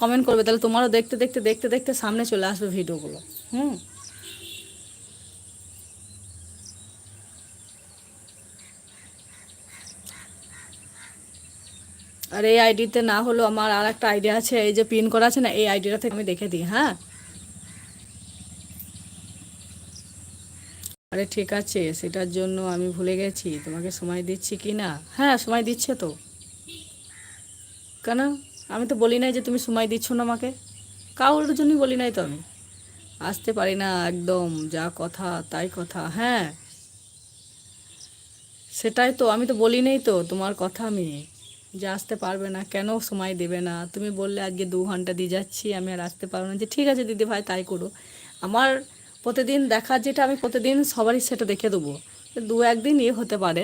Comment করবে, তাহলে তোমারও দেখতে দেখতে দেখতে দেখতে সামনে চলে আসবে ভিডিওগুলো। হুম। আর এই আইডিতে না হলেও আমার আর একটা আইডিয়া আছে, এই যে পিন করা আছে না, এই আইডিটা থেকে আমি দেখে দিই। হ্যাঁ, আরে ঠিক আছে, সেটার জন্য আমি ভুলে গেছি তোমাকে সময় দিচ্ছি কি না। হ্যাঁ, সময় দিচ্ছে তো। কেন? আমি তো বলি নাই যে তুমি সময় দিচ্ছ না আমাকে, কারোর জন্যই বলি নাই তো। আমি আসতে পারি না একদম, যা কথা তাই কথা। হ্যাঁ, সেটাই তো, আমি তো বলি নাই তো তোমার কথা আমি, যে আসতে পারবে না, কেন সময় দেবে না। তুমি বললে আজকে 2 ঘন্টা দিয়ে যাচ্ছি, আমি আর আসতে পারবো না, যে ঠিক আছে দিদি ভাই তাই করো। আমার প্রতিদিন দেখার যেটা, আমি প্রতিদিন সবারই সেটা দেখে দেবো। 1-2 দিন হতে পারে,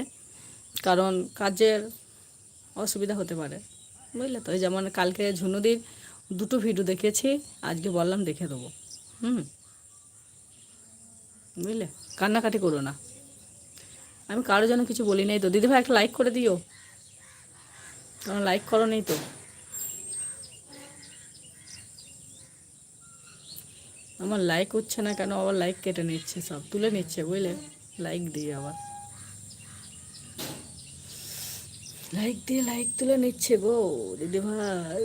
কারণ কাজের অসুবিধা হতে পারে, বুঝলে তো। এই যেমন কালকে ঝুনুদির 2টো ভিডিও দেখেছি, আজকে বললাম দেখে দেবো। হুম, বুঝলে, কান্নাকাটি করো না। আমি কারোর জন্য কিছু বলি নাই তো। দিদিভাই একটা লাইক করে দিও, কারণ লাইক করো নেই তো। আমার লাইক হচ্ছে না কেন, আবার লাইক কেটে নিচ্ছে, সব তুলে নিচ্ছে, বুঝলে। লাইক দিয়ে আবার লাইক দিয়ে লাইক তুলে নিচ্ছে গো দিদিভাই।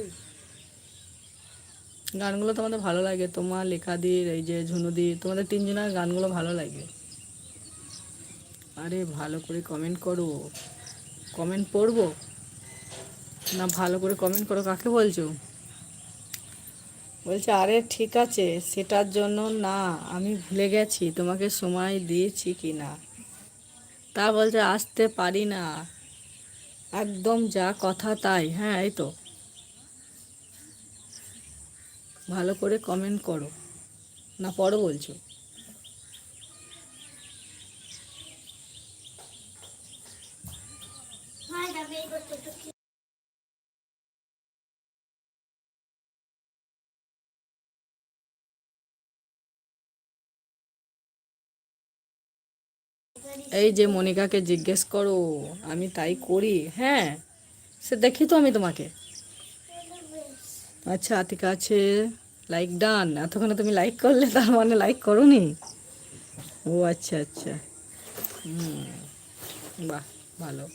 গানগুলো তোমাদের ভালো লাগে, তোমার লেখাদির, এই যে ঝুনুদির, তোমাদের 3জনের গানগুলো ভালো লাগে। আরে ভালো করে কমেন্ট করো। কমেন্ট পড়বো না? ভালো করে কমেন্ট করো কাকে বলছো? বলছে আরে ঠিক আছে, সেটার জন্য না, আমি ভুলে গেছি তোমাকে সময় দিয়েছি কি না। তা বলছে আসতে পারি না, একদম যা কথা তাই। হ্যাঁ, এই তো, ভালো করে কমেন্ট করো না, পড়ো বলছো। এই যে মনিকাকে জিজ্ঞেস করো, আমি তাই করি। হ্যাঁ, সে দেখি তো আমি তোমাকে। আচ্ছা ঠিক আছে, লাইক ডান। এতক্ষণে তুমি লাইক করলে, তার মানে লাইক করোনি। ও আচ্ছা আচ্ছা, হুম, বাহ, ভালো।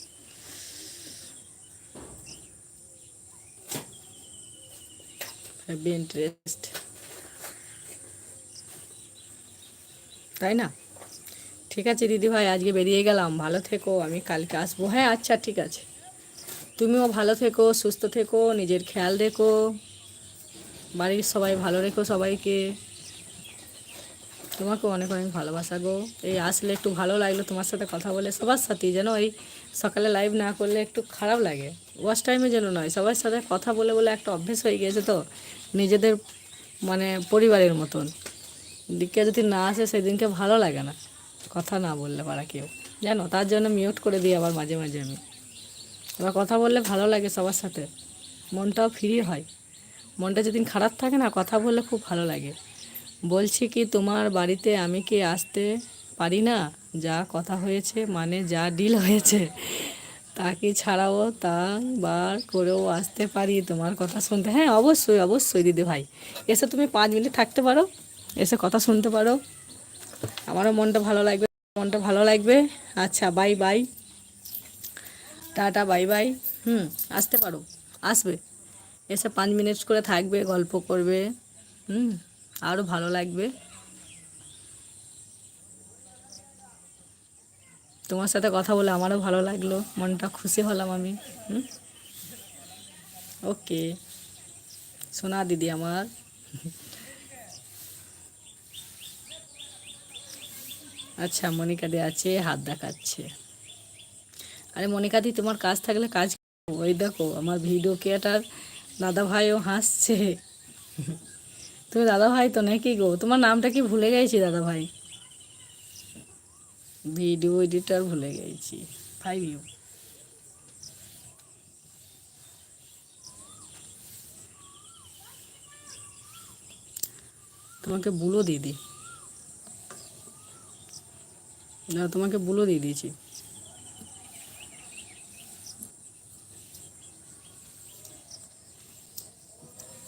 হ্যাভি ইন্টারেস্ট, তাই না? ঠিক আছে দিদিভাই, আজকে বেরিয়ে গেলাম, ভালো থেকো, আমি কালকে আসবো। হ্যাঁ আচ্ছা ঠিক আছে, তুমিও ভালো থেকো, সুস্থ থেকো, নিজের খেয়াল রেখো, বাড়ির সবাই ভালো রেখো সবাইকে। তোমাকে অনেক অনেক ভালোবাসা গো। এই আসলে একটু ভালো লাগলো তোমার সাথে কথা বলে, সবার সাথেই যেন। এই সকালে লাইভ না করলে একটু খারাপ লাগে, ওয়াচ টাইমে যেন নয়, সবার সাথে কথা বলে বলে একটা অভ্যেস হয়ে গিয়েছে তো, নিজেদের মানে পরিবারের মতন। দিকে যদি না আসে সেদিনকে ভালো লাগে না, কথা না বললে পারা কেউ, জানো। তার জন্য মিউট করে দিই আবার মাঝে মাঝে আমি। এবার কথা বললে ভালো লাগে সবার সাথে, মনটাও ফ্রি হয়। মনটা যেদিন খারাপ থাকে না, কথা বললে খুব ভালো লাগে। বলছি কি, তোমার বাড়িতে আমি কি আসতে পারি না? যা কথা হয়েছে, মানে যা ডিল হয়েছে, তা কি ছাড়াও তা বার করেও আসতে পারি তোমার কথা শুনতে? হ্যাঁ অবশ্যই অবশ্যই দিদি ভাই, এসে তুমি 5 মিনিট থাকতে পারো, এসে কথা শুনতে পারো, আমারও মনটা ভালো লাগবে, মনটা ভালো লাগবে। আচ্ছা bye bye, tata bye bye. হুম, আসতে পারো, আসবে, এসে 5 মিনিট করে থাকবে, গল্প করবে। হুম, আরও ভালো লাগবে। তোমার সাথে কথা বলে আমারও ভালো লাগলো, মনটা খুশি হলাম আমি। হুম, ওকে, সোনা দিদি আমার। আচ্ছা, মনিকা দি আছে, হাত দেখাচ্ছে। আরে মনিকা দি, তোমার কাজ থাকলে কাজ করো। ওই দেখো আমার ভিডিও ক্রিয়েটার দাদা ভাইও হাসছে। তুমি দাদা ভাই তো নাকি গো? তোমার নামটা কি ভুলে গেছি দাদা ভাই, ভিডিও এডিটর ভুলে গেছি। 5 ইউ, তোমাকে বুলো দিদি, না তোমাকে বুলো দিয়ে দিয়েছি।